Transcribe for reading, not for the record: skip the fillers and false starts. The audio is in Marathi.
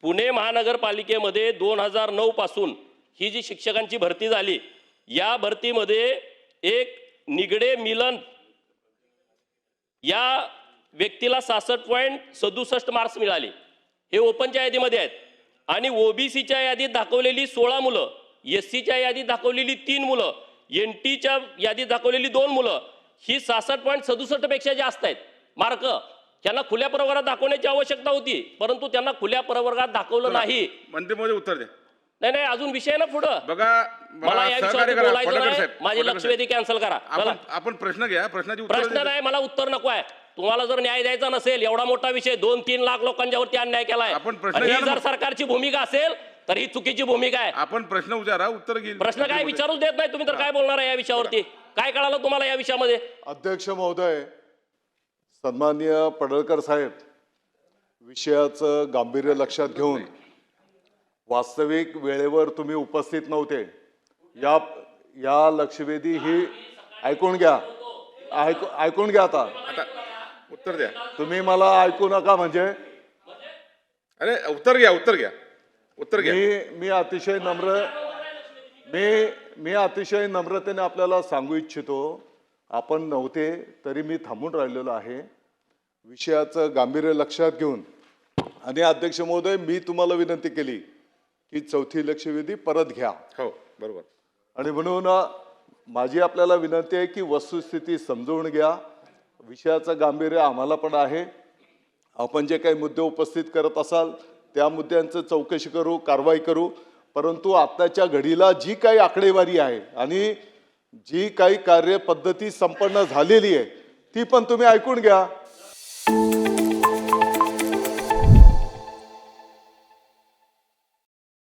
पुणे महानगरपालिकेमध्ये 2009 पासून ही जी शिक्षकांची भरती झाली, या भरतीमध्ये एक निगडे मिलन या व्यक्तीला 66.67 मार्क्स मिळाले. हे ओपनच्या यादीमध्ये आहेत. आणि ओबीसीच्या यादीत दाखवलेली 16 मुलं, एससीच्या यादीत दाखवलेली 3 मुलं, एनटीच्या यादीत दाखवलेली 2 मुलं, ही 66.67 पेक्षा जास्त आहेत मार्क. त्यांना खुल्या प्रवर्गात दाखवण्याची आवश्यकता होती, परंतु त्यांना खुल्या प्रवर्गात दाखवलं नाही. मंत्रिमहोदय उत्तर द्या. नाही, अजून विषय ना पुढं. बघा, मला या विषयावर बोलायचं नाही. माझी लक्षवेधी कॅन्सल करा. आपण प्रश्न घ्या. प्रश्नाची प्रश्न नाही, मला उत्तर नको आहे. तुम्हाला जर न्याय द्यायचा नसेल, एवढा मोठा विषय, 2-3 लाख लोकांच्यावरती अन्याय केलाय, ही जर सरकारची भूमिका असेल तर ही चुकीची भूमिका आहे. आपण प्रश्न विचारा, उत्तर घेईल. प्रश्न काय विचारूच देत नाही तुम्ही, तर काय बोलणार आहे या विषयावरती? काय कळालं तुम्हाला या विषयामध्ये? अध्यक्ष महोदय, सन्माननीय पडळकर साहेब, विषयाचं गांभीर्य लक्षात घेऊन वास्तविक वेळेवर तुम्ही उपस्थित नव्हते. या लक्षवेधी ही ऐकून घ्या. ऐकून घ्या. आता उत्तर द्या. तुम्ही मला ऐकू नका म्हणजे. अरे उत्तर घ्या. उत्तर घ्या. मी अतिशय नम्रतेने आपल्याला सांगू इच्छितो, आपण नव्हते तरी मी थांबून राहिलेलो आहे. विषयाचं गांभीर्य लक्षात घेऊन आणि अध्यक्ष महोदय, मी तुम्हाला विनंती केली की चौथी लक्षवेधी परत घ्या. हो, बरोबर. आणि म्हणून माझी आपल्याला विनंती आहे की वस्तुस्थिती समजून घ्या. विषयाचं गांभीर्य आम्हाला पण आहे. आपण जे काही मुद्दे उपस्थित करत असाल त्या मुद्द्यांचं चौकशी करू, कारवाई करू. परंतु आत्ताच्या घडीला जी काही आकडेवारी आहे आणि जी काही कार्यपद्धती संपन्न झालेली आहे ती पण तुम्ही ऐकून घ्या.